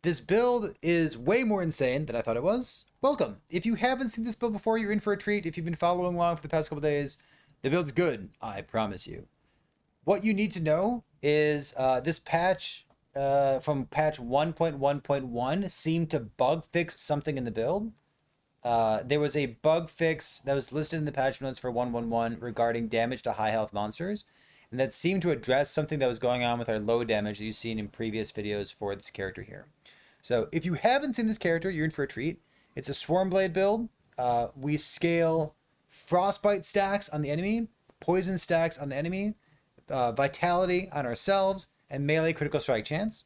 This build is way more insane than I thought it was. Welcome. If you haven't seen this build before, you're in for a treat. If you've been following along for the past couple days, the build's good, I promise you. What you need to know is this patch from patch 1.1.1 seemed to bug fix something in the build. There was a bug fix that was listed in the patch notes for 1.1.1 regarding damage to high health monsters, and that seemed to address something that was going on with our low damage that you've seen in previous videos for this character here. So if you haven't seen this character, you're in for a treat. It's a Swarmblade build. We scale Frostbite stacks on the enemy, Poison stacks on the enemy, Vitality on ourselves, and melee critical strike chance.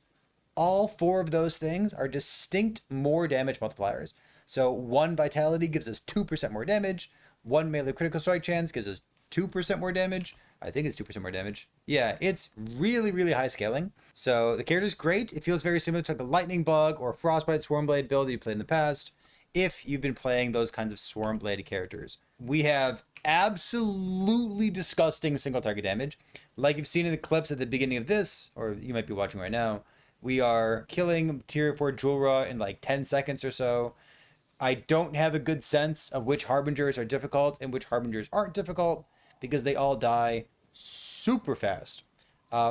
All four of those things are distinct more damage multipliers. So one Vitality gives us 2% more damage. One melee critical strike chance gives us 2% more damage. I think it's 2% more damage. Yeah, it's really, really high scaling. So the character's great. It feels very similar to like the Lightning Bug or Frostbite Swarmblade build that you played in the past, if you've been playing those kinds of Swarmblade characters. We have absolutely disgusting single target damage. Like you've seen in the clips at the beginning of this, or you might be watching right now, we are killing tier 4 Julra in like 10 seconds or so. I don't have a good sense of which Harbingers are difficult and which Harbingers aren't difficult, because they all die super fast.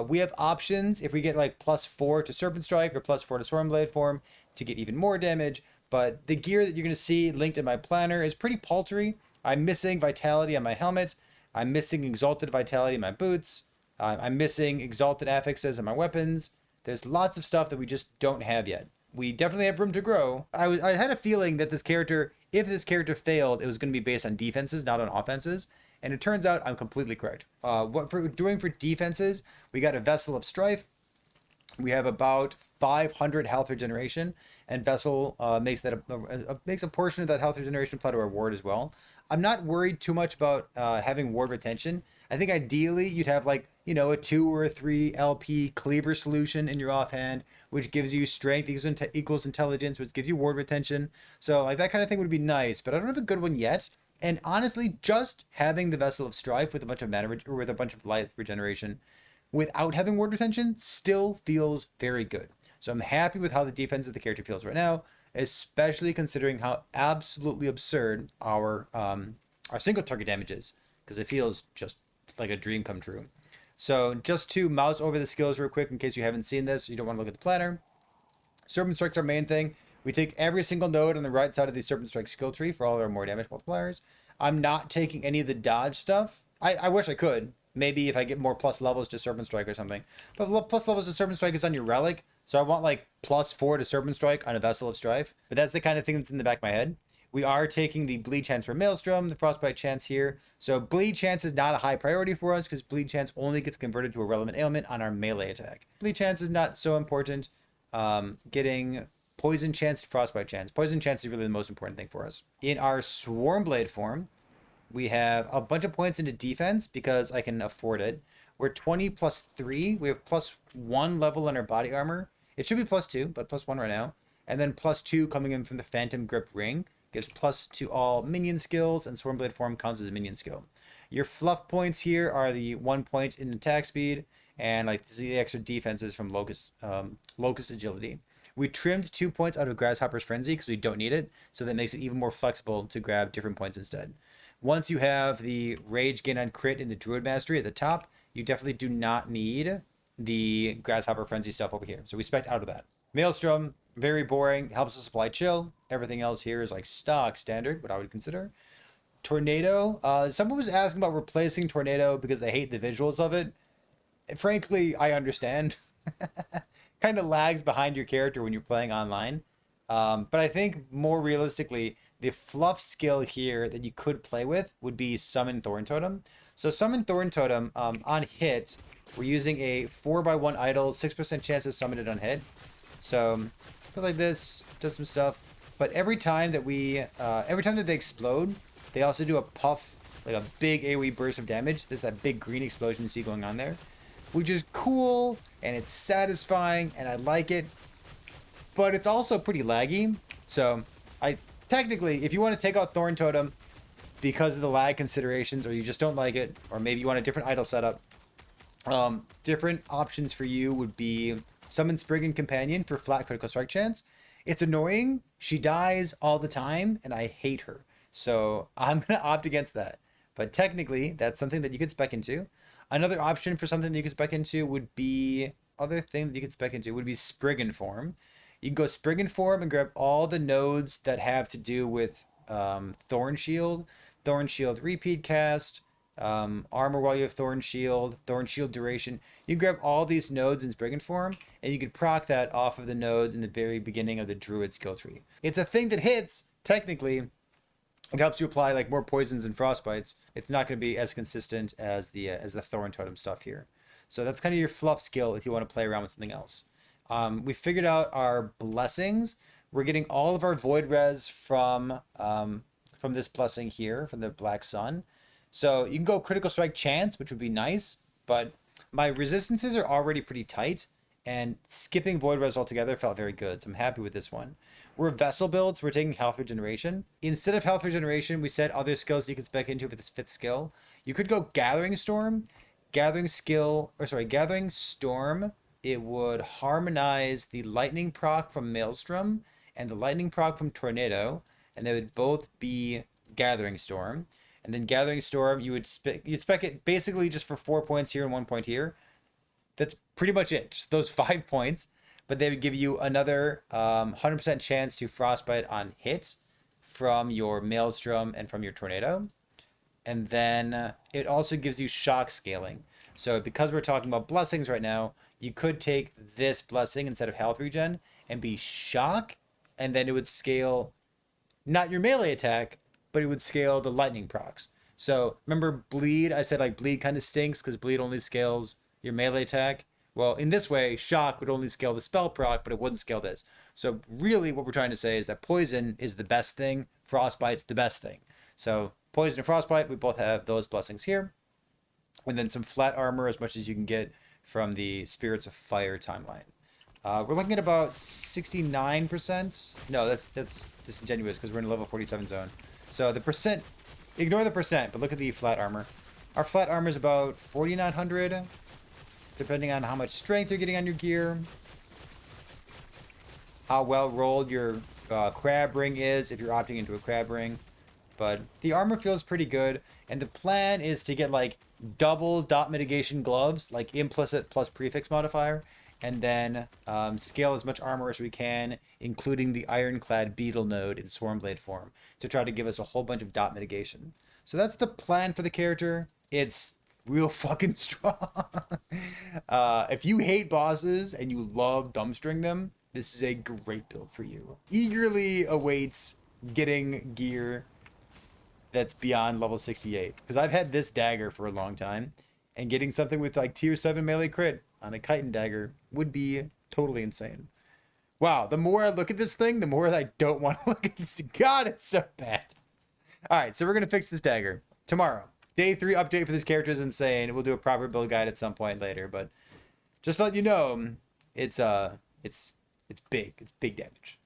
We have options if we get like +4 to Serpent Strike or +4 to Stormblade form to get even more damage, but the gear that you're going to see linked in my planner is pretty paltry. I'm missing Vitality on my helmet. I'm missing Exalted Vitality in my boots. I'm missing Exalted Affixes on my weapons. There's lots of stuff that we just don't have yet. We definitely have room to grow. I had a feeling that this character, if this character failed, it was going to be based on defenses, not on offenses. And it turns out I'm completely correct. What we're doing for defenses, we got a Vessel of Strife. We have about 500 health regeneration, and Vessel makes a portion of that health regeneration apply to our ward as well. I'm not worried too much about having ward retention. I think ideally you'd have like, a 2 or a 3 LP cleaver solution in your offhand, which gives you strength equals intelligence, which gives you ward retention. So like that kind of thing would be nice, but I don't have a good one yet. And honestly, just having the Vessel of Strife with a bunch of mana or with a bunch of life regeneration without having ward retention still feels very good. So I'm happy with how the defense of the character feels right now, especially considering how absolutely absurd our single target damage is, because it feels just like a dream come true. So just to mouse over the skills real quick in case you haven't seen this, you don't want to look at the planner. Serpent Strike's our main thing. We take every single node on the right side of the Serpent Strike skill tree for all our more damage multipliers. I'm not taking any of the dodge stuff. I wish I could. Maybe if I get more plus levels to Serpent Strike or something. But plus levels to Serpent Strike is on your relic. So I want like +4 to Serpent Strike on a Vessel of Strife. But that's the kind of thing that's in the back of my head. We are taking the Bleed Chance for Maelstrom, the Frostbite Chance here. So Bleed Chance is not a high priority for us because Bleed Chance only gets converted to a relevant ailment on our melee attack. Bleed Chance is not so important. Getting Poison Chance to Frostbite Chance. Poison Chance is really the most important thing for us. In our Swarmblade form, we have a bunch of points into defense because I can afford it. We're 20 +3. We have +1 level in our body armor. It should be +2, but +1 right now. And then +2 coming in from the Phantom Grip Ring. Gives plus to all minion skills, and Swarmblade form counts as a minion skill. Your fluff points here are the 1 point in attack speed, and like the extra defenses from Locust Agility. We trimmed 2 points out of Grasshopper's Frenzy because we don't need it, so that makes it even more flexible to grab different points instead. Once you have the Rage Gain on Crit in the Druid Mastery at the top, you definitely do not need the Grasshopper Frenzy stuff over here. So we spec out of that. Maelstrom, very boring, helps us apply chill. Everything else here is like stock standard, what I would consider. Tornado, someone was asking about replacing Tornado because they hate the visuals of it. Frankly, I understand. Kind of lags behind your character when you're playing online. But I think more realistically, the fluff skill here that you could play with would be Summon Thorn Totem. So Summon Thorn Totem, on hit, we're using a 4x1 idol, 6% chance to summon it on hit. So go like this, does some stuff. But every time that they explode, they also do a puff, like a big AoE burst of damage. There's that big green explosion you see going on there, which is cool and it's satisfying and I like it. But it's also pretty laggy. So technically, if you want to take out Thorn Totem because of the lag considerations, or you just don't like it, or maybe you want a different idol setup, different options for you would be Summon Spriggan Companion for flat critical strike chance. It's annoying. She dies all the time, and I hate her. So I'm going to opt against that. But technically, that's something that you could spec into. Another option for something that you could spec into would be... Other thing that you could spec into would be Spriggan Form. You can go Spriggan Form and grab all the nodes that have to do with Thorn Shield Repeat Cast, Armor while you have Thorn Shield Duration. You can grab all these nodes in Spriggan Form, and you could proc that off of the nodes in the very beginning of the Druid skill tree. It's a thing that hits, technically. It helps you apply like more poisons and frostbites. It's not going to be as consistent as the Thorn Totem stuff here. So that's kind of your fluff skill if you want to play around with something else. We figured out our blessings. We're getting all of our Void Res from this blessing here, from the Black Sun. So you can go Critical Strike Chance, which would be nice, but my resistances are already pretty tight, and skipping Void Res altogether felt very good, so I'm happy with this one. We're Vessel builds, so we're taking Health Regeneration. Instead of Health Regeneration, we said other skills that you could spec into for this 5th skill. You could go Gathering Storm. Gathering Storm, it would harmonize the Lightning proc from Maelstrom and the Lightning proc from Tornado, and they would both be Gathering Storm. And then Gathering Storm, you'd spec it basically just for 4 points here and 1 point here. That's pretty much it, just those 5 points. But they would give you another 100% chance to Frostbite on hit from your Maelstrom and from your Tornado. And then it also gives you shock scaling. So because we're talking about blessings right now, you could take this blessing instead of health regen and be shock, and then it would scale not your melee attack, but it would scale the lightning procs. So remember bleed? I said like bleed kind of stinks because bleed only scales your melee attack. Well, in this way, shock would only scale the spell proc, but it wouldn't scale this. So really what we're trying to say is that poison is the best thing, frostbite's the best thing. So poison and frostbite, we both have those blessings here. And then some flat armor as much as you can get from the Spirits of Fire timeline. We're looking at about 69%. No, that's disingenuous because we're in a level 47 zone. So the percent, ignore the percent, but look at the flat armor. Our flat armor is about 4,900, depending on how much strength you're getting on your gear, how well rolled your crab ring is if you're opting into a crab ring. But the armor feels pretty good, and the plan is to get like double dot mitigation gloves, like implicit plus prefix modifier, and then scale as much armor as we can, including the ironclad beetle node in Swarmblade form, to try to give us a whole bunch of dot mitigation. So that's the plan for the character. It's real fucking strong. If you hate bosses and you love dumbstring them, this is a great build for you. Eagerly awaits getting gear that's beyond level 68, because I've had this dagger for a long time, and getting something with like tier 7 melee crit on a chitin dagger would be totally insane. Wow, the more I look at this thing, the more I don't want to look at this. God, it's so bad. All right, so we're gonna fix this dagger tomorrow. Day 3 update for this character is insane. We'll do a proper build guide at some point later, but just to let you know, it's big. It's big damage.